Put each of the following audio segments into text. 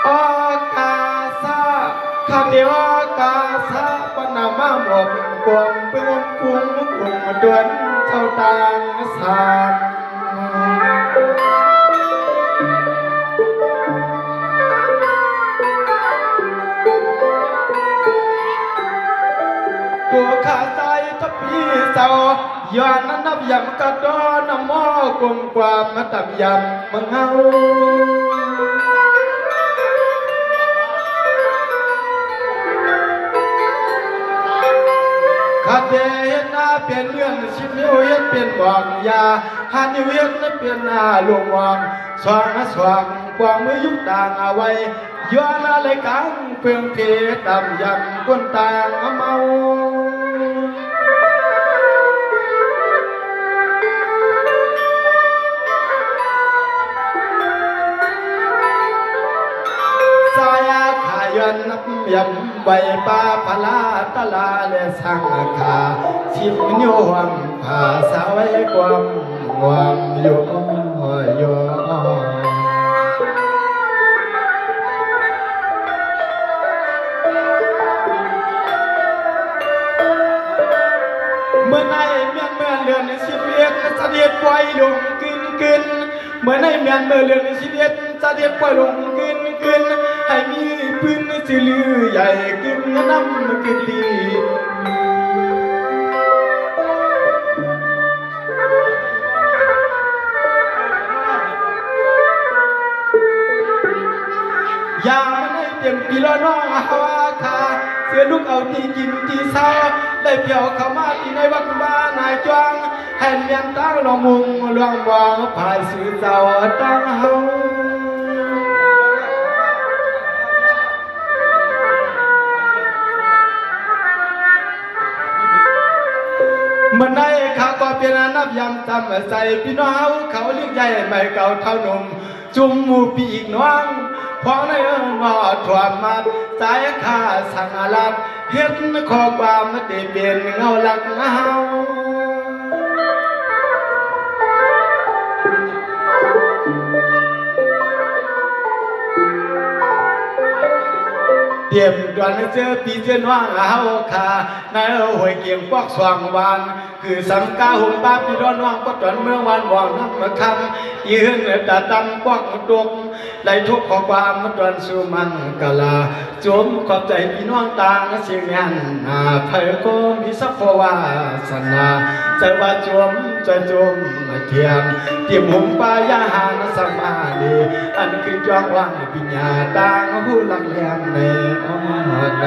อากาซาข้าเดียวอากาซาปนามาหมดกวงเปื้อนกุ้งกุ้งดวนเท่าต่างสานตัวข้าใจทับพี่เศร้าย้อนนั้นนับยำกระดอนมอกลมความมาตับยำมังเฮาข้าเดชนาเปลี่ยนเรื่องชิมนิ้วเฮ็ดเปลี่ยนบอกยาหานิ้วเฮ็ดนั้นเปลี่ยนหน้าลวงวางสว่างสว่างกวางมือยุบต่างเอาไว้ย้อนอะไรกังเพื่องเพดำยำก้นต่างเมาสายขายันนับยำใบปลาพลาตลาและสังขาชิมนิ้วหวังผาสาวไว้ความงวงอยู่อยู่เมื่อในเมียนเมื่อเรือนชีวิตเสด็จปล่อยลงกินเมื่อในเมียนเมื่อเรือนชีวิตเสด็จปล่อยลงกินให้มีปืนสิลือใหญ่กินน้ำกินลียามันให้เต็มปีละน้องหาคาเสือลูกเอาที่กินที่เศร้าได้เพียวเข้ามาที่ในวัดบ้านนายจวงให้เมียนตั้งลงมุงลวงมองภายสื่อเจ้าตั้งเฮาเมื่อในข้าก็เป็นนับยำจำใส่พี่น้องเขาเลี้ยงใหญ่ไม่เก่าเท่าหนุ่มจุ่มหมูปีกน้องพองในนอถ่วมมัดสายข้าสังลัดเห็นข้อความมันได้เป็นเงาหลักเงาเตรียมดวนเจอปีเจนว่างเอาขาในหวยเกียงปอกสว่างวานคือสังกาหุ่นป้าพี่ร้อนว่างก็ตอนเมื่อวันว่างน้ำมาคำยืนตาตำปอกดวงไล่ทุกข้อความมันตอนสู่มังกลาจมขอบใจพี่น้องต่างเสียงยันเผยก็มีสัพวาสนาใจว่าจมเทียมเตรียมหุ่มปายาหานสมาดีอันคือจองว่างปิญญาต่างหูหลักแหลมในใน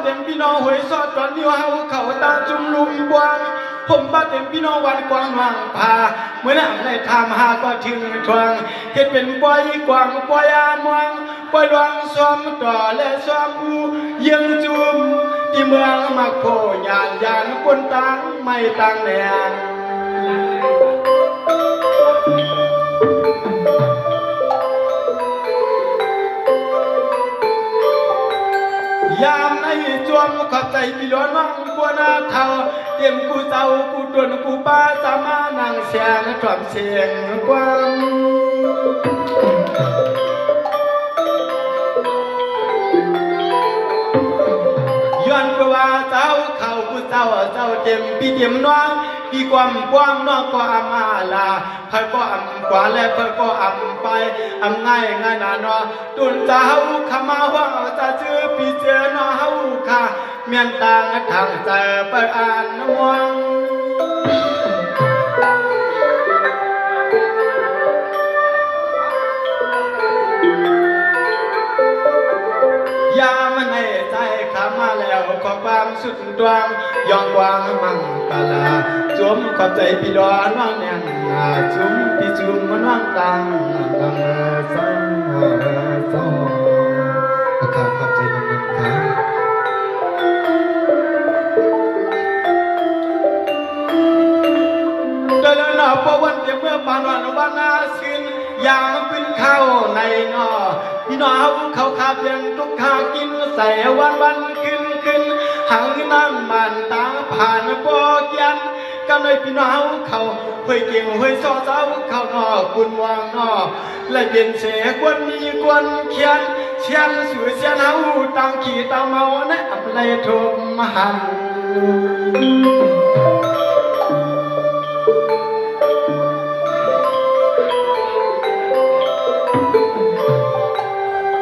เต็มพี่น้องหวยสอดตอนนี้ว่าเขาตาจุ่มลุมบวงผมบ้าเต็มพี่น้องวันกวางว่างพาเมื่อนั้นในทำหาก็ถึงทวงเห็นเป็นปล่อยกวางปล่อยอามวงปล่อยลวงซ้อมต่อและซ้อมอูยังจุ่มที่เมืองมักโพยานคนต่างไม่ต่างแนวยามในจวมขอบใจพี่ล้วนน้องบัวนาเทาเตรียมกูเจ้ากูตวนกูป้าสามานั่งเสียงถอดเสียงกว้างย้อนไปว่าเจ้าเขากูเจ้าเต็มพี่เต็มน้องพี่ความกว้างน้องก็อามาลาเพิ่นก็อำกว่าและเพิ่นก็อำไปอำง่ายนาเนาะตุนเจ้าขมาว่าจะชื่อพี่เจอเนาะเฮาค่ะเมียนต่างทางใจไปอ่านมวงยามันให้ใจขามาแล้วขอความสุดดวงยองวางมังกลาจมขอบใจพี่ดอนน้องเนี่ยจุ่มพี่จุ่มมันว่างตังสังขอบใจน้องครับเดินหน้าพอวันเดียวเมื่อปานวันนาสินยามันเป็นข้าวในนอพี่น้องเขาขาเพียงทุกข้ากินใส่วันขึ้นหางนา กันเลยพี่น้องเขาเฮ้ยเก่งเฮ้ยซ้อเจ้าเขานอคุณวางนอและเปลี่ยนเสกวนมีกวนเขียนเชียนสู่เสียนเฮาต่างขี่ตามเมานะอับเลยทุกมหัน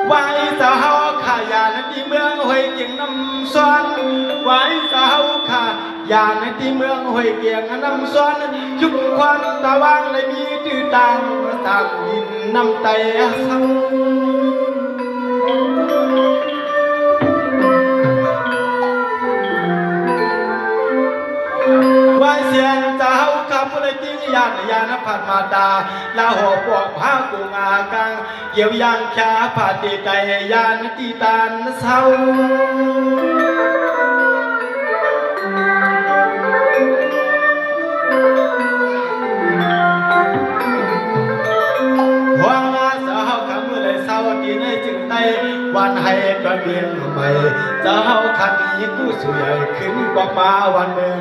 ไว้สาวขายาในที่เมืองห้วยเกียงน้ำซ้อนไว้สาวขายาในที่เมืองห้วยเกียงน้ำซ้อนยุบควันตะวันเลยมีตื้อต่างต่างดินน้ำไตสังไว้เสียงเจ้าขับเลยทิ้งยานผ่านมาตาลาหัวปอกผ้ากุงอากังเกี่ยวยางขาผ่าตีไตยานตีตาลเศร้าหวังอาสาวขับเลยเศร้าตีในจึงไตวันให้ตอนเบียงใหม่เจ้าขันนี้กู้สวยขึ้นบอกมาวันหนึ่ง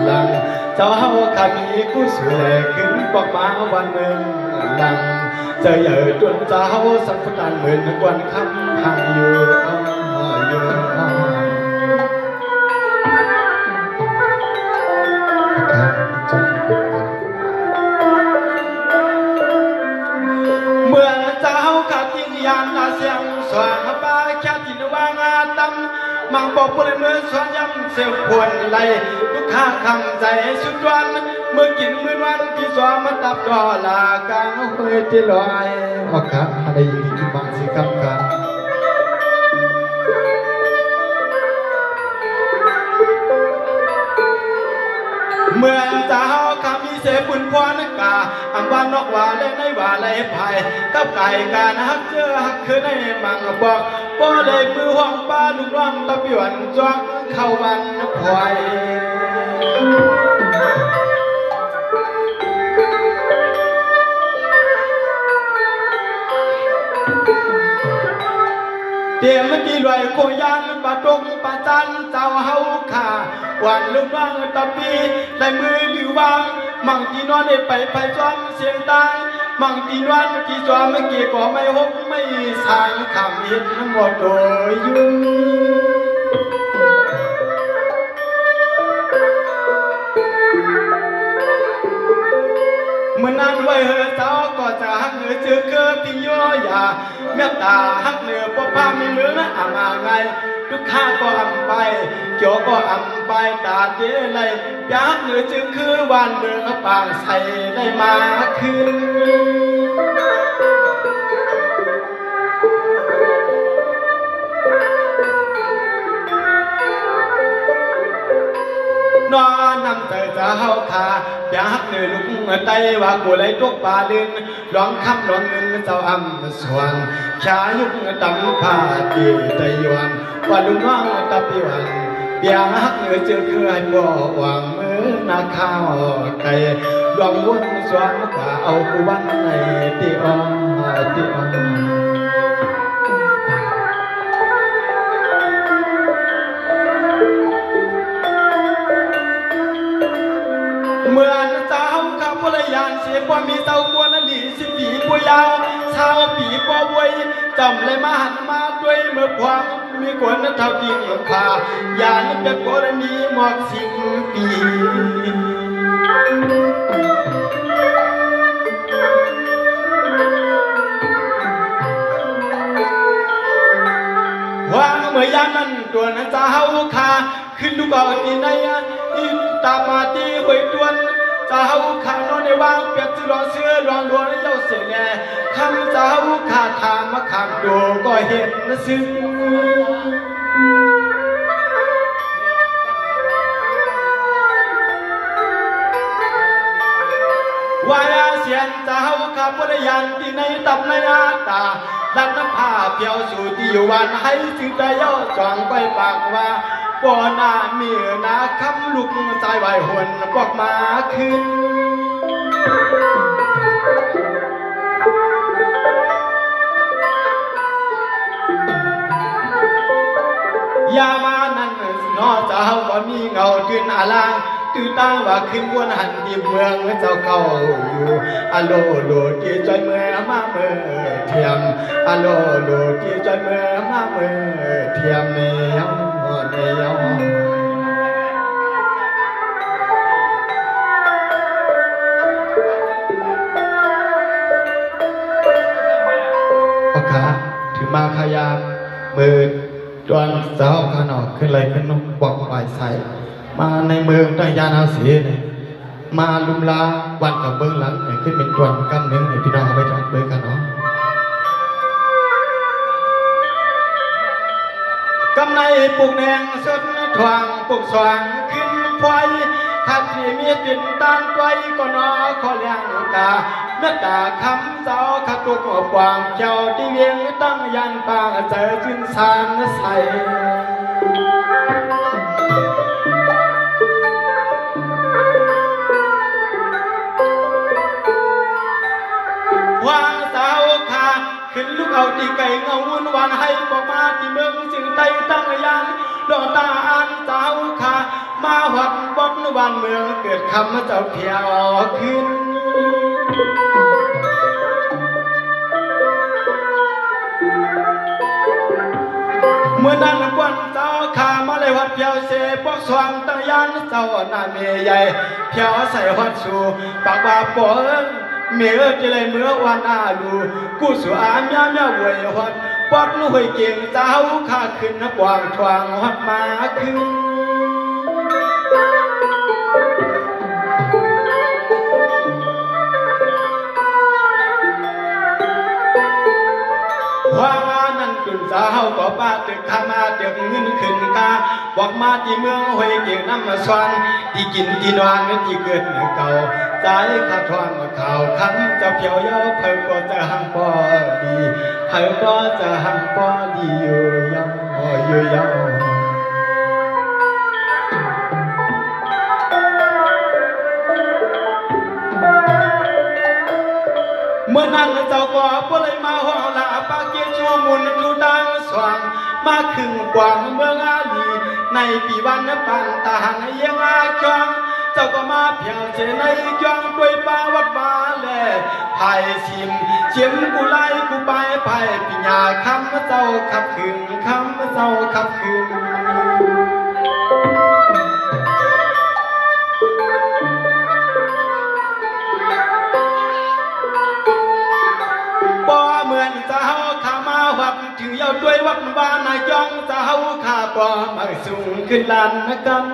หลังเจ้าขันนี้กู้สวยขึ้นบอกมาวันหนึ่งหลังเจอใหญ่จนเจ้าสักตันเหมือนวันคำพังอยู่เมื่อเจ้าขัดทิ้งยานตาเสียงสว่างป้าแค่ที่นวางอาตั้มมังบอกเลยเมื่อสวนยำเสียวพวนไหลลูกค้าคำใจสุดวันเมื่อกินมื้อวันที่สวมาตับดอลากลางเฮ้ยที่ลอยออกครับอะไรอยู่ที่จุบังสิครับกันเมื่อเจ้าข้ามีเสปุ่นพวนกาอังวานนกว่าเล่นในว่าไรภายกับไก่การฮักเจอฮักคือในมังบอกบ่เลยมือห้องป้าลูกน้องตะปิวันจวกเข้าวันพลอยเดี๋ยวมันดีรวยโคยันปะตงปะจันเจ้าเฮาขาวันลูกน้องตะปีได้มือหรือวางมั่งที่นอนได้ไปจอมเสียงตายมั่งที่นอนที่จอมเมื่อกี้ก็ไม่หกไม่สางคำเห็นทั้งหมดโดยยุ่งเมื่อนั้นไว้เฮอเจ้าก็จะหักเหนือเจอเกิดที่ย่อยาเมตตาหักเหนือป้าพามีมือนะอ่างไงลูกค้าก็อ่ำไปเกี่ยวก็อ่ำไปตาเจไรอยากเหนือจึงคือวันเมืองปางใส่ได้มาขึ้นนอนนำใจจะเฮาขาอยากเหนือลูกไตว่ากูเลยทุกป่าลินร้องคำร้องเงินเจ้าอ่ำส่วนชายุกตั้งผ้าตีไตยวนว่าลุงน้องตะปิวันเปียหักเหนือเจอคือให้บ่หวังมือนาข้าวไก่ดวงวุ่นสวงกว่าเอากูวันในตีอ่อนเมื่อเจ้าข้าพลยานเสียความมีเต้าบัวนั่นดีสิปีบัวยาวชาวปีบัวบวยจำเลยมาหันมาด้วยเมื่อความมีกวนเท่าที่หลงคายานเป็นกรณีหมอก10 ปีวางเมื่อยามนั้นตัวนั้นจะเฮาคาขึ้นดูก่อนที่ไหนอีตามาที่หวยตวนจะเฮาขานอนในวางเปียกจะรอเสื้อรองรัวแล้วเย้าเสียแน่คำจะเฮาขาทางมาขามดูก็เห็นนะซึ้งวายเสียนจะเฮาขาพลยันที่ในตับในอาตาดันน้ำผ้าเพียวสู่ที่อยู่วันให้จึงใจย่อจองไปปากว่าบ่อหน้ามีนาคำลุกสายไหวหวนบอกมาขึ้นยามานั้นนอเจ้าก็มีเงาจืนอาลาง ตือตาว่าขึ้นบนหันที่เมืองเจ้าเก่าอยู่อโลโลที่จอยเมื่อมาเมื่อเทียมอโลโลที่จอยเมื่อมาเมื่อเทียมเนียวเนียวถือมาขยามมือจวนเจ้าขนอกขึ้นเลยขึ้นนกบอกไหวใส่มาในเมืองตั้งยานาสีเนี่ยมาลุมลาวันกับเบื้องหลังเนี่ยขึ้นเป็นจวนกำหนึ่งให้พี่น้องเอาไปจอดเลยกันเนาะกำในปลูกแดงสดทวงปลูกสว่างขึ้นไฟทัดที่มีติดตานไว้ก็นอขอเลี้ยงกาเมื่อตาคำเจ้าขัดตุกกวางเจ้าที่เวียงตั้งยันปางเจอจุนสานใส่วางสาวขาขึ้นลูกเอาที่ไก่เงาวุ่นวันให้บอกมาที่เมืองจึงไตตั้งยันดอกตาอันสาวขามาหัดบดนวันเมืองเกิดคำเจ้าเพียวขึ้นเมื่อนั้นวันเจ้าขามาเลยวัดเพียวเสปอกสว่างตั้งยันเจ้าหน้าเมย์ใหญ่เพียวใส่วัดสู่ปากบาปนเมื่อจะเลยเมื่อวันอาลูกูสู่อามยามยาเวยวัดปอดนุ่ยเก่งเจ้าขาขึ้นนับวางทวางวัดมาขึ้นว่านั่นตุนสาวก็ป้าตึกข้ามาตึกเงินขึ้นกาบอกมาที่เมืองห้วยเก่งน้ำมาสวนที่กินที่นอนนั่นที่เกิดเมื่อเก่าใจข้าทองข่าวคำจะเพียวยาวเพิ่งก็จะหังปอดีเพิ่งก็จะหังปอดีอยู่ยังอยู่ยังเมื่อนั้นเจ้าก็บ่เลยมาห้องละปากเกี่ยวชั่วมุนดูดังสว่างมาขึงกว่างเมืองอาลีในปีวันปันตาหันยังอาจองเจ้าก็มาเพียงเจในจองด้วยป่าวัดบาแลไผ่ชิมเจียมกูไล่กูไปไผ่ปิญญาคำเจ้าขับขึงคำเจ้าขับขึงเหมือนเจ้าข้ามาวัดถึงยาวด้วยวัดบ้านนายจ้องเจ้าข้าปอมาสูงขึ้นลานกัน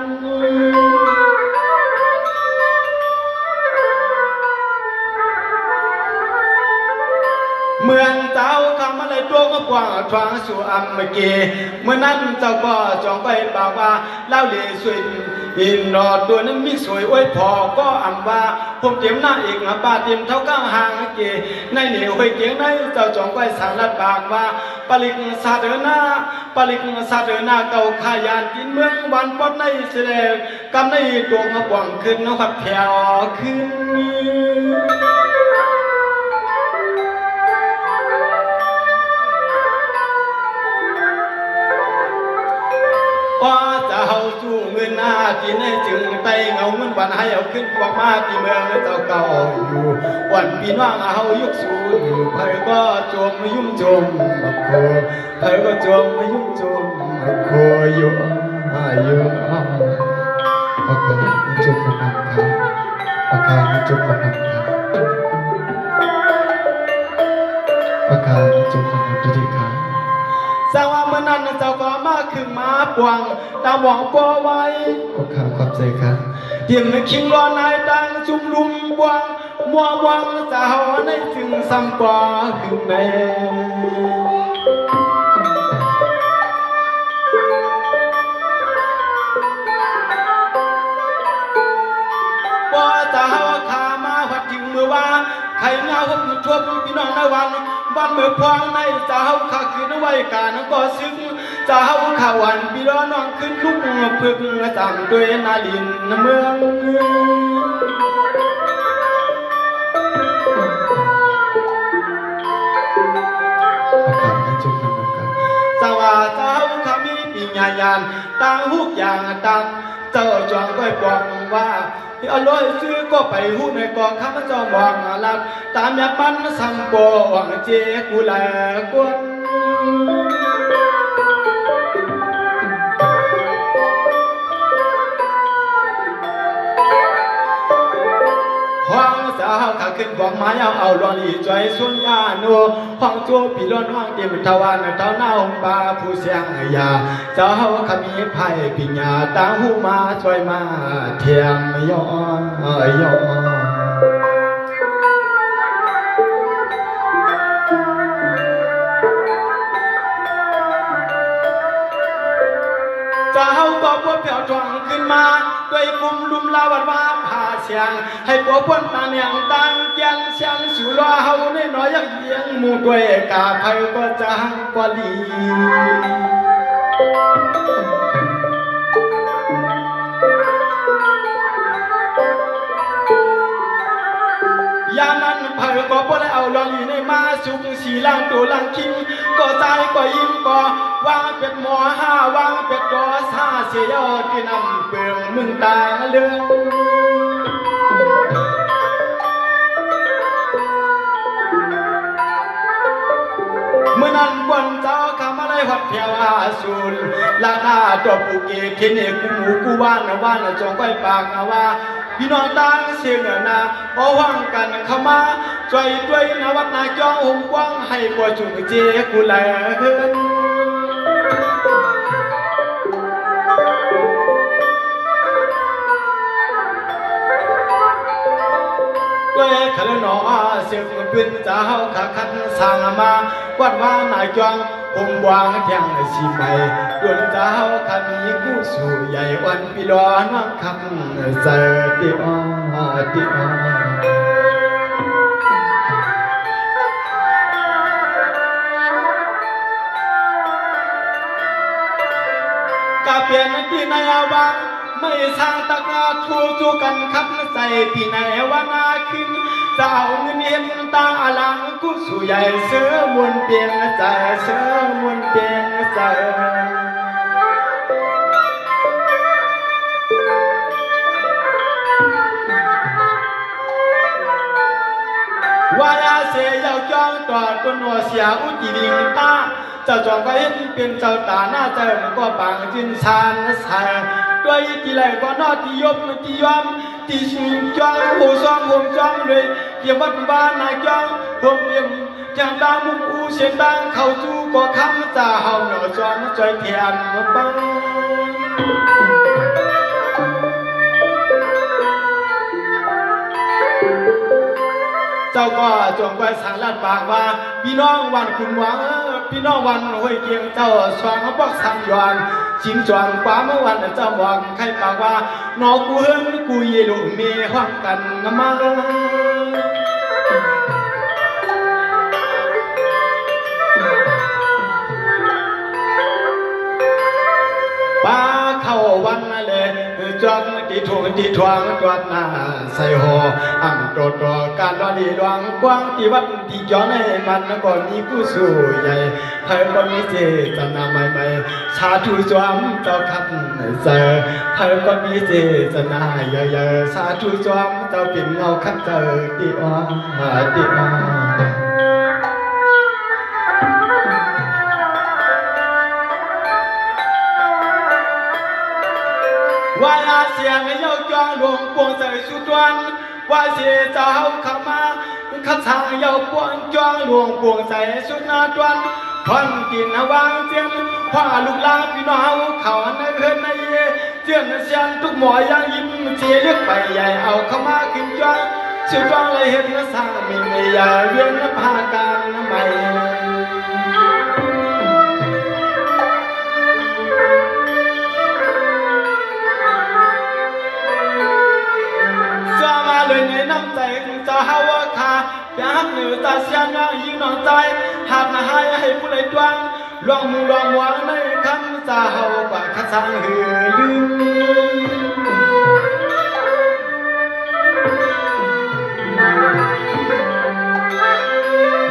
เหมือนเจ้าข้ามาเลยตัวก็กว้างทวางสู่อัมเกเมื่อนั้นเจ้าก็จองไปบอกว่าเล่าเลี้ยสวยอินนอตัวนั้นมิสวยอวยพอก็อ่ำว่าผมเตรียมหน้าเอกป้าเตรียมเท้าก้างหางเกในเหนียวไปเกียงในเจ้าจองไว้สารลัดปากว่าปลิกซาเดนาปลิกซาเดนาเก่าขายานกินเมืองวันปอดในเสดกำในดวงกว่างขึ้นนวัดแถวขึ้นว่าจะเอาสู้เงินหน้าที่ในจึงไตเงาเงินวันให้เอาขึ้นบอกมาที่เมืองเจ้าเก่าอยู่วันพี่น้องเอายุกสูอยู่เพิ่ก็จมมายุ่มจมมาโคเพิ่ก็จมมายุ่มจมมาโคอยู่อยู่โอเคจุดกำลังครับโอเคจุดกำลังครับโอเคจุดกำลังดีครับสาวเมื่อนั้นเจ้าก็มาขึ้นมาปวงตาหวังปอไว้โอเคขอบใจครับเตรียมคิงรอนายตังจุ่มลุมปวงมัววังสาวในถึงสัมปอขึ้นแม่ปอสาวขามาวัดถึงเมื่อว่าใครเงาพบทั่วพี่น้องในวันบ้านเมื่อพวงในเจ้าข้าคืนไว้การก็ซึ้งเจ้าข้าวันพี่น้องขึ้นลุกพึกสั่งด้วยนาลินเมืองสว่าเจ้าข้ามีปีใหญ่ ยานตาหุกอย่างตามเจ้าจวงก็บอกว่าเอาลอยซื้อก็ไปหูในกองข้าพเจ้ามองลับตามอยากมันสังโบหวังเจกุลากวนห้องสาวขาขึ้นบอกมาเอาลอนอีจอยสุนยาโนห้องจูปีล้นห้องเตียมทวานเท้าหน้าห้องปลาผู้เสียงยาเจ้าขมีไผ่ปิญญาตาหูมาช่วยมาเทียมย้อนย้อนเจ้าก็พวกเผียวทองขึ้นมาด้วยกลุ่มลุมลาวัดว่าผ่าเสียงให้พวกพ้นตาเนียงตังเกียนเสียงสู่รอเฮาในน้อยยักเยียงหมู่ด้วยกาไผก็จะกว่าลียานั้นไผก็บ่ได้เอาลองอยู่ในมาสุกสีล่างตัวล่างคิงก็ใจก็ยิ้มก็วางเป็ดหมอ5วางเป็ดดอ5เสียยอดที่นำเปลืองมึงตาเลืองเมื่อนั้นบนเจ้าคำอะไรหัดเพียวอาสูรลาหน้าดอกปุกเกเทเนกูหมูกูว่านจงก้อยปากว่าพี่น้องต่างเสียงนาเอาว่างกันเข้ามาช่วยด้วยนวัดนาจ้องหงกว้างให้กว่าจุงเจกูแลด้วยขลุ่นอเสียงปืนเจ้าขาคันสางมาวัดว่านายจ้องหงกว้างแทงสีใหม่ดวงเจ้าขามีกู้สู่ใหญ่วันปีดอนน้ำคำเจอติอติอกาเปลี่ยนที่ในอาวังไม่สร้างตะกาทูจูกันคับใส่ที่ในว่านาขึ้นเจ้าเงินเห็นตาอลังกู้สู่ใหญ่เสือมวนเปียงใจเสือมวนเปียงใจวายาเสียยาวจ้องต่อตัวนัวเสียอุจิวิงตาเจ้าจองก็เห็นเป็นเจ้าตาหน้าเจ้าก็ปางจินชานสายด้วยที่ไรก็นอที่ยบที่ยอมที่ชิงจ้องหูซ้อมผมจ้องเลยเกี่ยววัดบ้านนายจ้องผมเลี้ยงจังตามุกอูเสียงดังเข้าจูก็คำจ่าเฮาหน่อซ้อมใจเทียนมาบ้างเจ้าก็จงไว้สั่งลาดปากว่าพี่น้องวันคุณหวังพี่น้องวันห้วยเกียงเจ้าสว่างบอกสั่งยอนชิมจวนกว่าเมื่อวันเจ้าบอกใครปากว่าน้องกูเฮิงกูเยลุมีห้องกันมาป้าเข้าวันนั่นเลยจวนตีทวงตรวจหน้าใส่หออ่ำตัวการรอดีดวงกว้างที่วัดที่ย้อนให้มันก็มีผู้สู่ใหญ่เพิ่มก็มีเจตนาใหม่ๆชาทุจวมเจ้าคันเจอเพิ่มก็มีเจตนาเยอะๆชาทุจวมเจ้าเป็นเงาคันเจอตีอ้อตีอ้อว่าเสียงเย้าจ้องหลวงปวงใส่สุดวันว่าเสียเจ้าเข้ามาขัดทางเย้าปวงจ้องหลวงปวงใส่สุดนาดวันพันกินวางเจียนพ่อลูกหลานพี่น้องเขาในเฮือนในเจียนเสียนทุกหมอยังยิ้มเจียเลือกไปใหญ่เอาเข้ามาขึ้นจ้องสุดจ้องเลยเห็นสร้างมีเมียเวียนพาการใหม่เลยในน้ำใจจะหาว่าขาอยากเหนือตาเสียงยิ่งนอนใจหากนาให้ผู้ใดดวงลองมือลองวางในคำจะหากว่าข้าสั่งหือลืม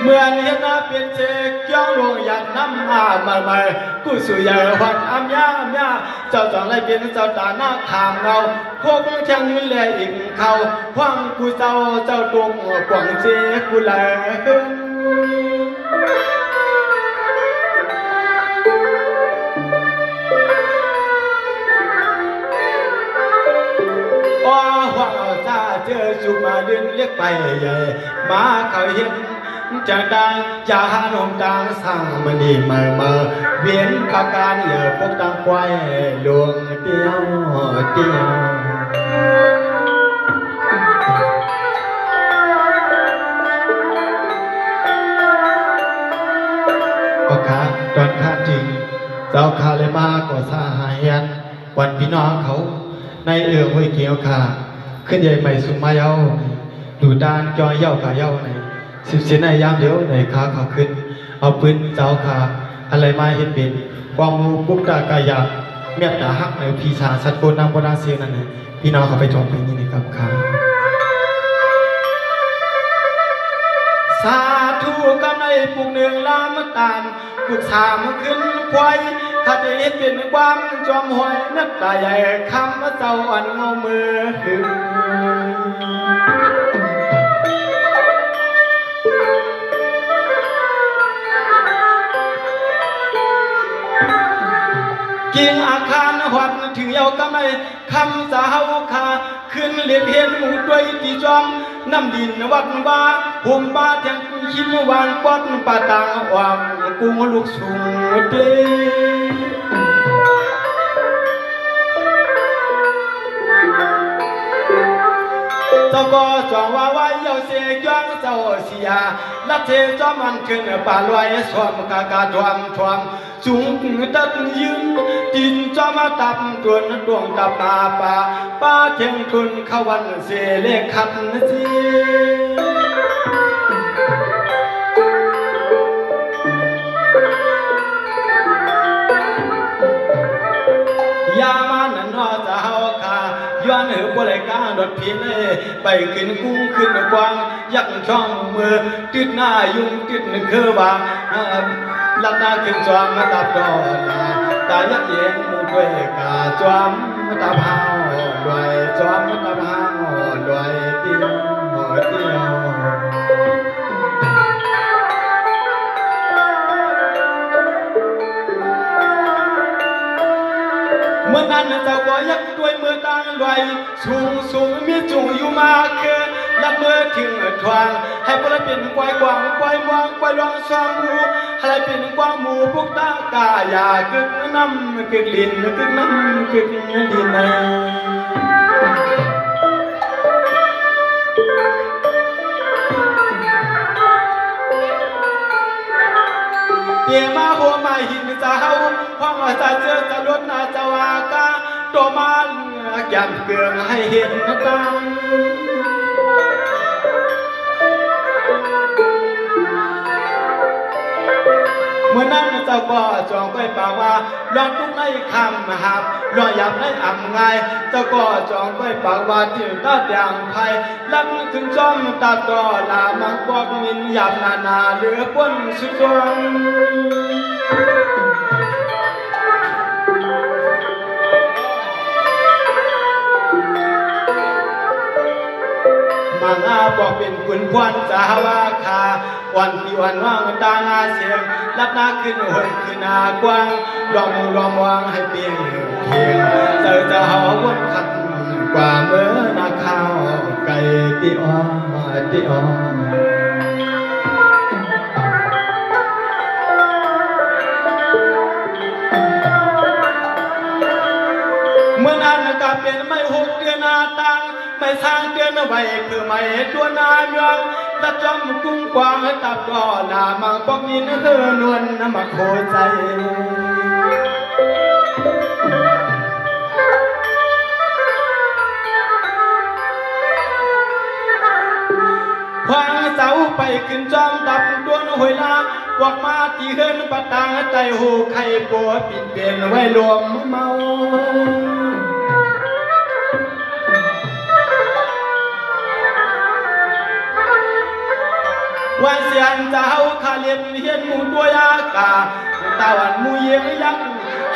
เมื่อเห็นหน้าเปลี่ยนเจกย้อนลงอยากน้ ำมากูสุยาวัดอำยาเจ้าจองไรเป็นเจ้าตาหน้าขามเงาพวกเชียงยืนแลอีกเขาหวังกูเจ้าตรงกว่างเจกูแลเจอสุมาเดินเรียกไปใหญ่มาเขาเห็นจะดังจะหาหนุ่มดังสั่งมันดีมาเวียนปากการเหลือพวกตังควายลวงเดียวก็ขาตอนขาจริงเจ้าขาเลยมาก็สาหายันวันพี่น้องเขาในห้วยเกี่ยวขาขึ้นใหญ่ใหม่สุมาเย้าดูด้านจอยเย้ากะเย้าในสิบเสียในยามเดียวในขาเขาขึ้นเอาปืนเจ้าขาอะไรมาเห็นเป็นกองมูกุ๊กตากายะเมียตาหักในพีชาสัตโกนางโบราณเสียนั่นนะพี่น้องเขาไปชมเพลงนี้นะครับครับสาธุกำในปุกหนึ่งลามตามปุกสามขึ้นควายข้าจะเห็นเป็นความจอมหอยนักตาใหญ่คำว่าเจ้าอ่อนเงามือถึงกิ่งอาคารหวัดถึงเยาวกำในคำสาวขาขึ้นเรียบเห็นหมูด้วยที่จอมน้ำดินวัดว่าห่มบ้าจังชิมวานปอดปาตางวางกุ้งลูกสูงเตเจ้าก็จองว่าไว้เยาเสียย้อนเจ้าเสียลัดเทจอมันขึ้นป่าลอยสวมกากาทวมสูงตัดยืนดินจอมาตับตวนดวงตับป่าเทียงทุนขวันเสเลขัดจียามานันนอจะเฮาคาย้อนหือบริการรถพินไปขึ้นกุ้งขึ้นกวางยักช่องมือติดหน้ายุ่งติดนึงคือว่าลับหน้าขึ้นจอมมาตับดอนตายักเย็นมือด้วยกาจอมมาตับหาวด้วยจอมมาตับหาวด้วยเดียวเมื่อนั้นเจ้าก็ยักด้วยมือตั้งลอยสูงมีจุงอยู่มากเกินรับมือถึงทวงให้พระเป็นควายกวางควายมองควายลองสองหูให้เป็นกวางหมูพวกตากายากึกน้ำกึกลินกึกน้ำกึกลินเดี๋ยวมาหัวมาหินจะเฮาพองจะเจอจะลดนาจะวากาตัวมันยันเกลือให้เห็นตังเมื่อนั้นเจ้าก็จองไปป่าว่าลองทุกในคำหับลองยับในอ่ำไงเจ้าก็จองไปป่าว่าที่ตาแดงไผ่ลักถึงจอมตาต่อลามังกอกมินหยับนาเหลือป้นสุดวงมังอาบอกเป็นคุณควันสาวาคาวันที่วันว่างตางาเสียงรับหน้าขึ้นหวยขึ้นหน้ากว้างลองวางให้เปียงเคียงจะหาวนขัดกว่าเมื่อนาข้าวไก่ตีอ้อเมื่อนั้นก็เป็นไม่หกเดือนนาตังไม่สร้างเดือนไว้เพื่อไม่ตัวนาเมืองตัดจอมกุ้งกวางตับก่อนามังปอกยินเธอนวลน้ำมาโคใจควางเสาไปขึ้นจอมดับดวงหวยลาพวกมาที่เฮินปะตางใจหูไข่ปัวปิดเปลี่ยนไว้รวมเมาวันเสียนเจ้าคาเล ย็นเฮียนหมูตัวยากาตาวันมูเยียงยัก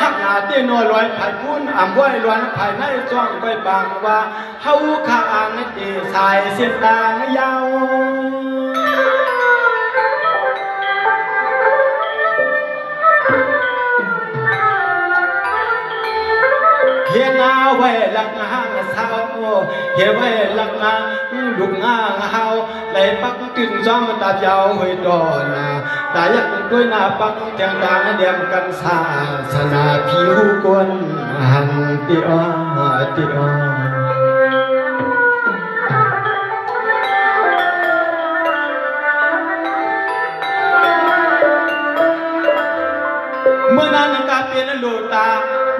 หักหาเตี้ยน้อยลอยไผ่พุ่นอ่ำไว้ล้วนไผ่ในจ้องไปบางว่าเฮาข้าอ่างเตสายเสียตายาวเฮียนาไว้หลักห้างเศร้าเฮียไว้หลักงาลูกงาเฮาเลยปักตึงซ้อมตาเจ้าหอยดอนตาอยากด้วยหน้าปักจังดางเดียมกันศาสนาผิวกวนหันติอติอเมื่อนั้นกาเป็นโลตา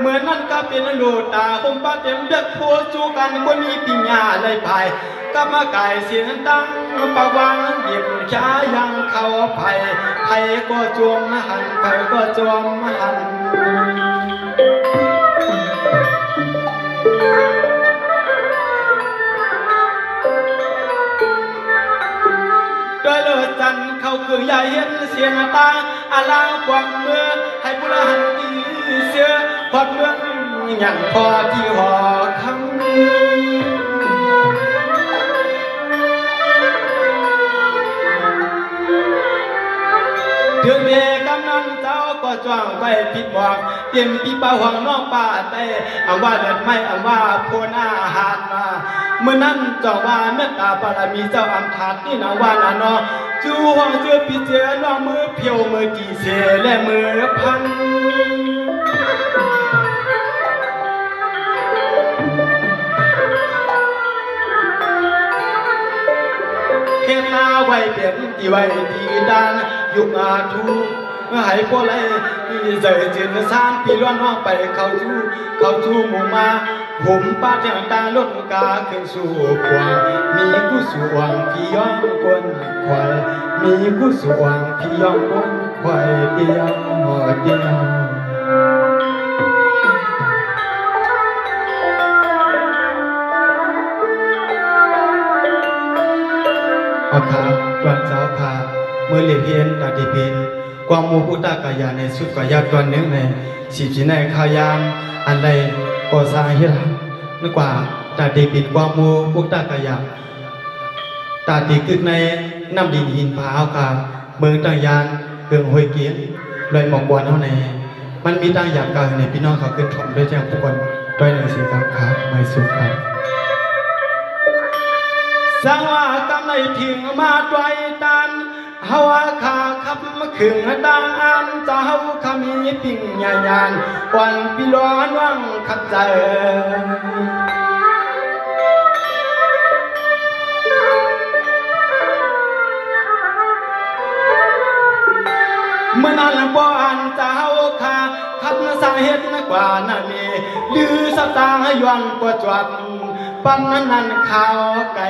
เมื่อนั้นก็เป็นโลตาคมป้าเต็มเด็กผัวจูกันบนนี้ปิญญาเลยภายก็มาไก่เสียงตั้งปะวังหยิบช้ายังเข้าไผ่ไผ่ก็จวมหันไผ่ก็จวมหันโดยเลือดจันเข้าคือใหญ่เห็นเสียงตาอาลากวังเมื่อให้บุรหันตีเสือพอดเมืองอย่างพอที่หอคำเดือนเมกำนันเจ้าก็จ้างไปปิดบอกเตรียมปีป่าหวังนอกป่าแต่อำว่าเดือดไม่อำว่าโพนาหาดมาเมื่อนั้นเจ้าว่าเมตตาบารมีเจ้าอำถาดนี่นาว่านาเนาะจูห้องเสื้อปีเจอน้องมือเพียวมือจีเสและมือพันเห็นหน้าไว้เปลี่ยนที่ไว้ที่ด้านยุคอาทูให้พวกไรใจเจนสานปีล้วนห้องไปเข้าชูหมู่มาผมป้าเจ้าตาลดกาขึ้นสู่กว่ามีผู้สวงพี่ย้อนกวนควายมีผู้สวงพี่ย้อนกวนควายเดียวเดียวอาคาวันเจ้าคาเมื่อเลียเพียนตาดีเป็นความมูพุตตากายาในสุดกายาตอนนึงในสิบจีในขายามอันใดก็สาเหตุนึกว่าตาดีเป็นความมูพุตตากายาตาดีกึกในน้ำดินหินผาเอากาเมืองต่างยานเกืองห้วยเกียนลอยหมอกวนเท่าไหนมันมีต่างอย่างกันในพี่น้องเขาขึ้นชมด้วยแจ้งทุกคนด้วยหนังสือครับครับไม่สุดครับสังว่ากำในทิ้งมาด้วยตันเฮาขาขับมาขึงต่างอันเจ้าขมีปิ่งยายานวันปีล้อนวังขัดใจเมื่อนั้นบ่อันเจ้าขาขับสาเหตุกว่านามีหรือสตาย้อนกว่าจวดปันนั้นข้าวไก่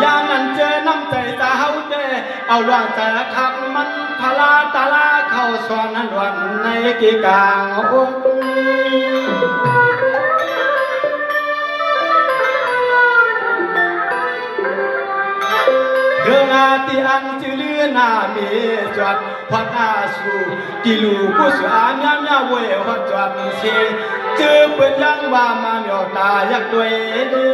ยามนั้นเจอน้ำใจเจ้าเด้เอาล่วงใจทักมันพลาตาลาเข้าสอนนั้นวันในกีกางองเรื่องอาทิอันจืลือนามีจวดพัดอาสูกิลูกุศลามยามยาเวหัดจวดเชเจอเปิดยังว่ามาเมียวตาอยากด้วยเดี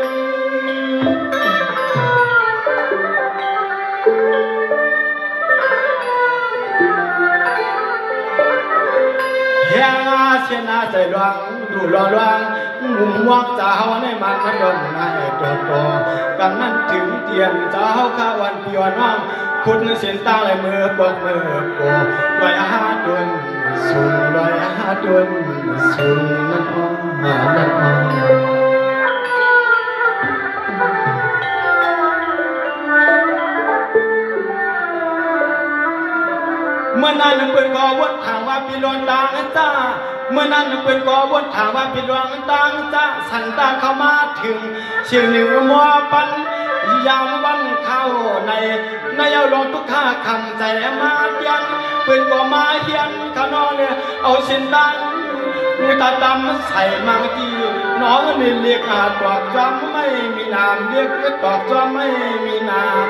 เฮียงอาเชนาใจหลวงดูหลวงงุ่มวักเจ้าในมันมันโดนนายตัวกันนั้นถึงเตียนเจ้าข้าวันปีวันน้องคุณเสียนตาลายมือปกมือโกลอยอาหารดวนสูงลอยอาหารดวนสูงนั่นอ้อนั่นอ้อเมื่อนั้นเปิดกอวัดทางว่าปีลอนตางจ้าเมื่อนั้นเปิดกอวัดทางว่าปีลอนตางจ้าสันตาเข้ามาถึงเชียงเหนือมัวปันยามวันเข้าในเอาลงทุกข้าคำใจมาเตียนเปิดกอมาเฮียนขานอนเนี่ยเอาเส้นตัง ตาดำใส่มังจีน้องนี่เรียกอาตอกจอมไม่มีนามเรียกตอกจอมไม่มีนาม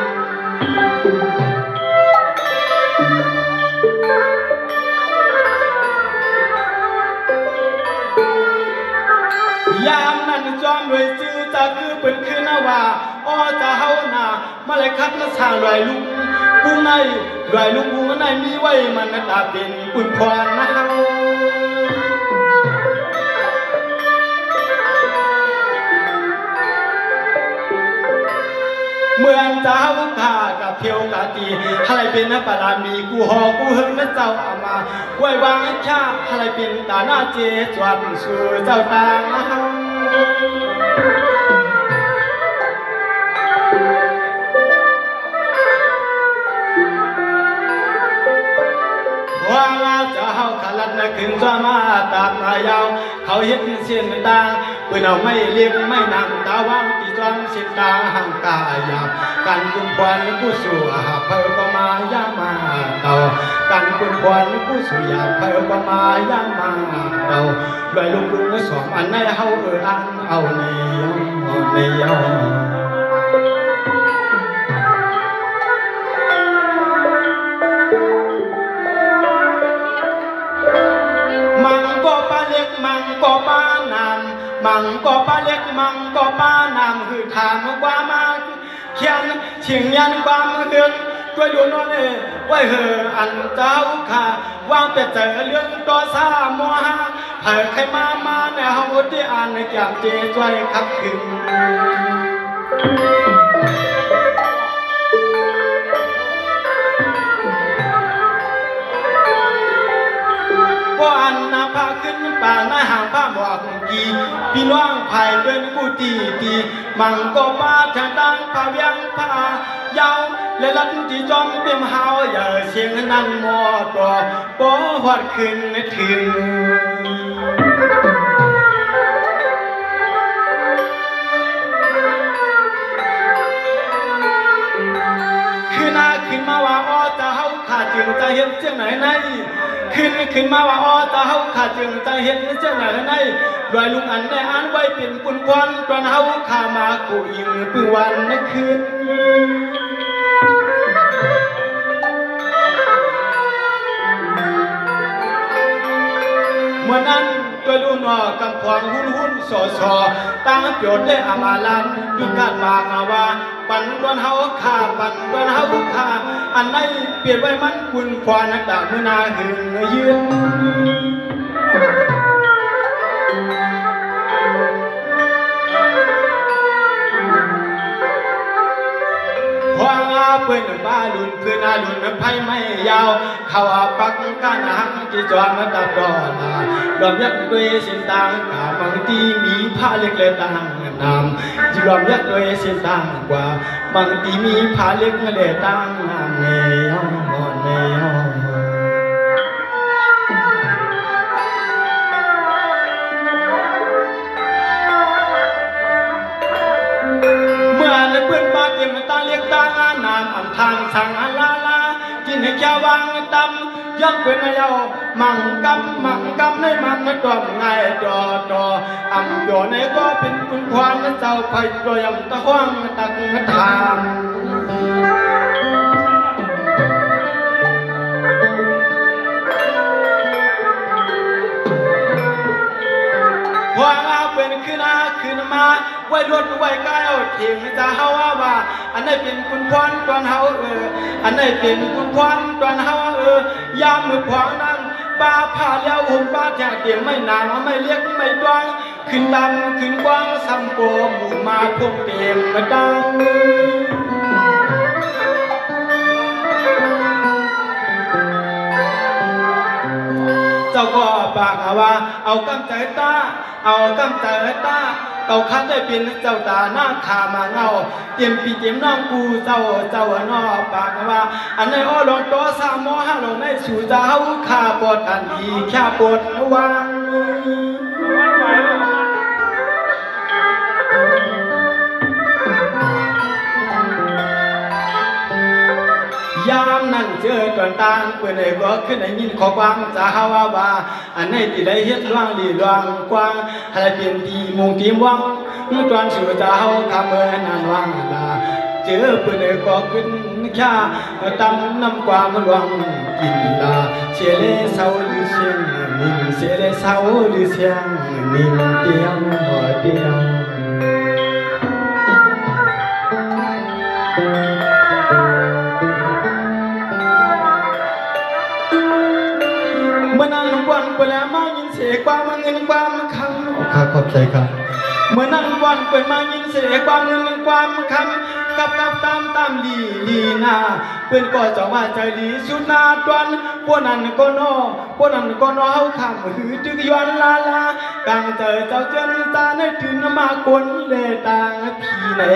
ยามนั้นจอมด้วยชื่อจะคือเป็นคือนว่าอ้อจะเฮาหน้ามาเลยคัดละชาลอยลุงกูในลอยลุงกูในมีไว้มันตาเป็นปุ่นควานนะเฮาเมืองเจ้าข้ากับเพียวกาตีอะไรเป็นนักปรามีกูหอกูเฮิงนักเจ้าอามาไว้วางชาอะไรเป็นตาหน้าเจจวนสู่เจ้าตาว่าเจ้าขลัดนักขึ้นจะมาตามนายาวเขาเห็นเส้นตาเพื่อนเอาไม่เลี้ยงไม่นำตาว่างที่จวนสิตาห่างกายาการกุมควันผู้สู่หาเพอประมายามาเตาการกุมควันผู้สู่ยาเพอประมายามาเตาโดยลุงสองอันในเฮาอันเอาในมังก็ปลาเล็กมังก็ปลานำมังก็ปลาเล็กมังก็ปลานำคือถามว่ามาเขียนเฉียงยันความเฮือนช่วยดูน้องไว้เหออันเจ้าค่ะวางแต่เจอเรื่องต่อซาโมหะเผยใครมาในห้องที่อ่านในแก้มเจช่วยขับขึ้นว่าอันนาพาขึ้นป่าหน้าหางผ้าหมวกกีพี่น้องไผ่เป็นผู้ตีมังก็มาทางดังพาเวียงพายาวและลัดที่จอมเปี่ยมหาวอย่าเสียงนั้นมอตัวปอวัดขึ้นถึงขึ้นมาว่าอ้อจะเฮาขาดจึงจะเห็นเจ้าไหนในขึ้นมาว่าอ้อจะเฮาขาดจึงจะเห็นเจ้าไหนในรอยลุงอันได้อ่านไว้เป็นปุ่นควันตอนเฮาขามากูยิงปืนวันในคืนเมื่อนั้นตัวลูกนอกำควางหุ่นสอตั้งโจทย์ได้อามาลันยุการปากว่าปันดวนเฮาข้าปันดวนเฮาข้าอันไหนเปลี่ยนไว้มันคุณควานดามือนาหึงยืนเพื่อนบ้าลุนเพื่อนอาลุนไพ่ไม่ยาวเขาปักกันหักที่จวนมาตัดดอนรวมยักษ์ด้วยเส้นต่างกาบางทีมีผ้าเล็กเล็กต่างนำที่รวมยักษ์ด้วยเส้นต่างกว่าบางทีมีผ้าเล็กเล็กต่างนำเนยเนยเมื่อในเพื่อนบ้านเต็มตาเลี้ยงตานามอ่ำทางสั่งลากินให้แค่วางตำยักเป็นเยามังกำในมันไม่ตอมง่ายจออ่ำจ่อในก็เป็นคุณความเจ้าไผ่ตัวยำตะขวางตักทามว่าเป็นขึ้นมาไว้รถไว้ก้าวเถียงจะเฮาว่าอันไหนเป็นคุณพรตอนเฮาอันไหนเป็นคุณพรตอนเฮายามมือขวางนั้นป้าผ่าแล้วหุ่มป้าแจกเตียงไม่นานไม่เรียกไม่ดวงขึ้นดำขึ้นกว้างสัมโกหมู่มาพวกเต็มมาดังเจ้าก็ปากว่าเอากำใจตาเต่าคัดได้เป็นเจ้าตาหน้าขามาเงาเตรียมปีเตรียมน้องกูเจ้านอปากว่าอันในอ้อลงโตสามโมห้าลงในสู่เจ้าข้าปวดอันดีแค่ปวดวาง ยามนั้นเจอตอนต่างเปิดได้ก็ขึ้นได้ยินขอความจะหาว่าอันไหนที่ได้เฮ็ดล่วงลีล่วงกว้างให้เป็นที่มุ่งที่หวังตอนสู่จะเฮาคำเมื่อนานวังลาเจอเปิดได้ก็ขึ้นแค่ตำน้ำความหวังกินลาเสียเลยเศร้าหรือเสียงนิ่งเสียเลยเศร้าหรือเสียงนิ่งเดียวเดียวเมื่อนั้นวันเปิดแล้วมายินเสียงความเงินความคำข้าขอบใจครับเมื่อนั้นวันเปิดมายินเสียงความเงินความคำกับตามลีนาเพื่อนก็จะว่าใจดีสุดนาตวนพวกนั้นก็นอเฮาคำหือตึกย้อนลากลางเจอเจ้าเจนตาในถึงมากวนเลตาพี่แน่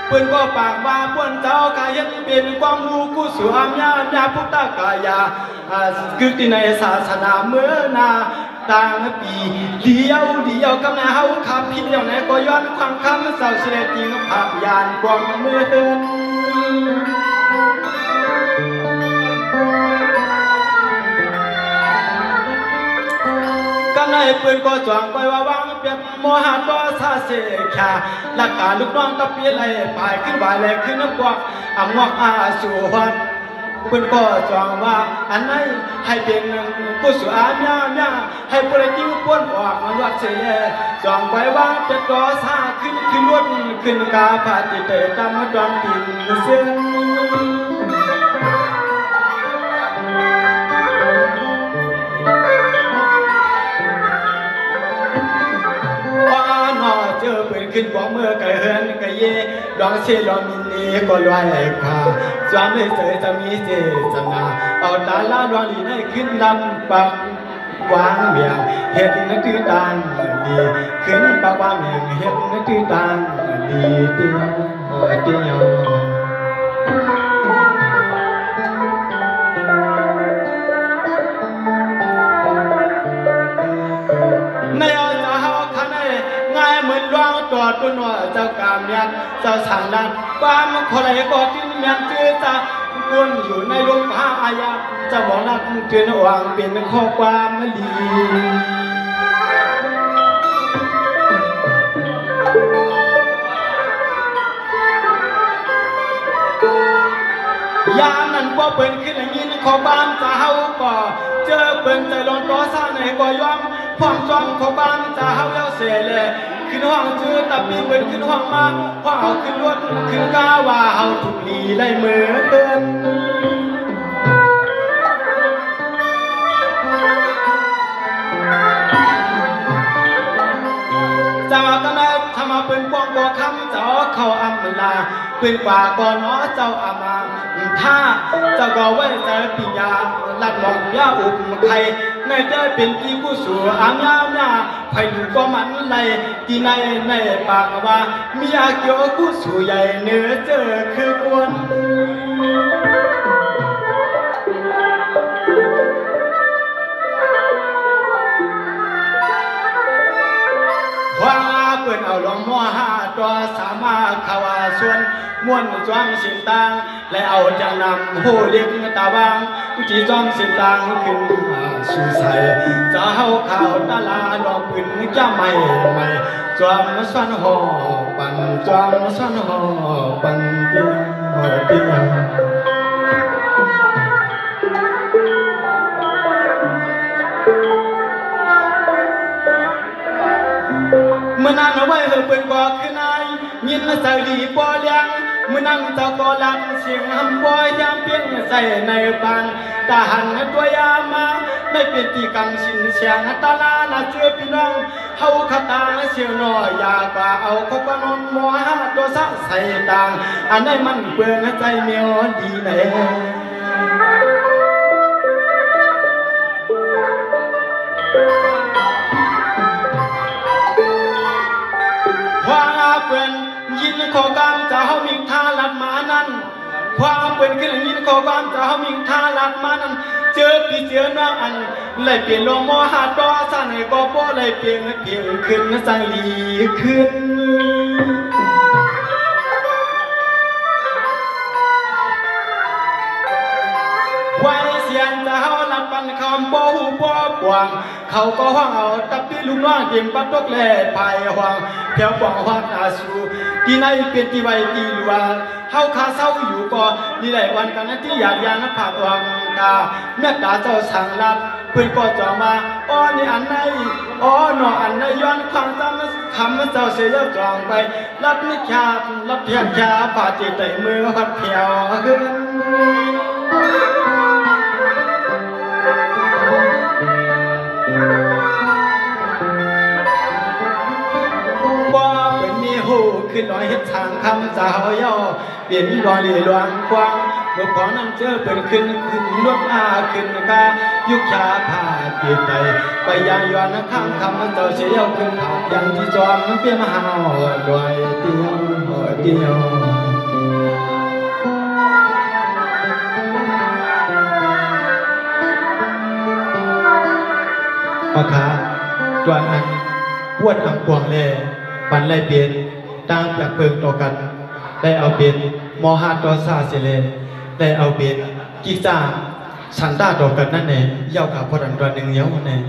เพื่อนก็ปากว่าพวนเจ้ากายันเป็นความรู้กู้สู่อามญาพุทธกายาคือที่ในศาสนาเมื่อนาต่างปีเดียวกำนาเฮาคำพิษเดียวไหนก็ย้อนความคำเศร้าเสียจริงภาพยานกวางเมื่อกำในปืนก็จวงไปว่าวางเปียกโมหะก็ซาเสียขาหลักการลูกน้องตะเปียไหลปลายขึ้นบ่ายแหลกขึ้นน้ำกวางอ่ำวกสู่หันปืนก็จวงว่าอันไหนให้เป็นกุศลญาให้ปริจิวป้วนออกมันวัดเสียจวงไปว่าจะก่อซาขึ้นล้วนขึ้นกาผาติเตตามดวงดินเส้นเจอปืนขึ้นหัวเมื่อไก่เฮินไก่เย่ดองเชลอมินีก็ลอยขวาจวนเลยเสยจะมีเจตนาเอาตาลาดวงลีได้ขึ้นลำปักวางเมียงเห็ดนักตื้อตางดีขึ้นปักวางเมียงเห็ดนักตื้อตางดีเดียวในเอาจะหาคันไอ้ง่ายเหมือนร้องตัวตุนว่าเจ้ากามยันเจ้าสังดันความคนไหนก็ที่เมียนจื้อจะกุนอยู่ในโลกพระอายาจะบอกนักเตือนวางเป็นข้อความดียามนั้นก็เป็นขึ้นอย่างนี้ขอบ้านจะเฮาก็เจอเป็นใจร้อนก็สร้างในก็ยอมความจองขอบ้านจะเฮาแล้วเสียเลยขึ้นห้องชื่อตะปีเป็นขึ้นห้องมาเพราะเอาขึ้นรถขึ้นก้าว่าเฮาถูกดีไล่เหมือนเดิมจะมากันได้ทำมาเป็นปองบ่อคำเจ้าเขาอำลาเป็นกว่าก่อนน้อเจ้าอามาถ้าเจ้าก็ไว้ใจปิญญาลัดหมอกยาอุบไข่ในใจเป็นที่ผู้สู่อามยามยาไผ่อยู่ก็มันไหลที่ในปากว่ามีอาเกียวผู้สู่ใหญ่เนื้อเจอคือกวนว่าเปิ่นเอาลงมัวหาตัวสามารถขวาส่วนม้วนจอมสินตางและเอาจังนำโหเลี้ยงตาบางที่จอมสินตางขึ้นสู่ใสจะเฮาข่าวตาลาดอกปืนจะไม่จอมสันหอปันจอมสันหอปันเดียวเมื่อนั้นเอาไว้เฮาเป็นบ่คือนายยินใส่ดีบ่เลี้ยงเมื่อนั่งเจ้าก็ลับเสียงหำบ่ยามเพียงใส่ในปังตาหันตัวยามาไม่เป็นที่กังสินเสียงตาลาน่ะเชื่อพี่น้องเฮาคตาเสียน้อยยากว่าเอาเขาก็นอนมัวหาตัวซะใส่ต่างอันไหนมันเปลืองใจเมียวดีแน่ว่าเป็นยินขอกามจะเฮามีท่าลัดมานั้น ความเป็นขึ้นยินขอความจะเขามิงท่าลักมานั้นเจอพี่เจอน้องอันเลยเปลี่ยนลงมอหาดต่อสานก็บ่เลยเปลี่ยนขึ้นสังลีขึ้นไว้เสียงจะเขาลับปันคำบ่หูบ่กวางเขาก็ห้องเอาตับพี่ลุงน้องเต็มปัดตกแหล่ภายห่วงแถวกวางฮอดอาสูที่ในเป็นที่ไว้ที่หลวงเฮาคาเศร้าอยู่ก่อนนี่แหละวันกันนั้นที่อยากยางนับผาดวังกาเมื่อตาเจ้าสั่งรับเพื่อนก็จะมาอ้อนี่อันไหนอ้อหนออันไหนย้อนความจำคำเจ้าเสียจองไปรับนิชารับเพียงชาผ่าจิตใจมือพัดเพียวขึ้นขึ้นลอยเฮ็ดทางคำสาวย่อเปลี่ยนลอยหลวงกว้างลูกขอนั้นเจอเป็นขึ้นลวดอาขึ้นกายุคชาผ่าเปลี่ยนใจไปยังย้อนข้างคำเจ้าเสียวขึ้นผ่ายังที่จอมเปลี่ยนมหาลอยเดียวปะขาจวนอันปวดอังกวงแลปันไล่เปลี่ยนต่างจากเพิงต่อกันได้เอาเป็นมหาต่อซาเสเลได้เอาเป็นกิจาสันตาต่อกันนั่นเองเย้ากับพอดันตัวหนึ่งเย้านั่นเอง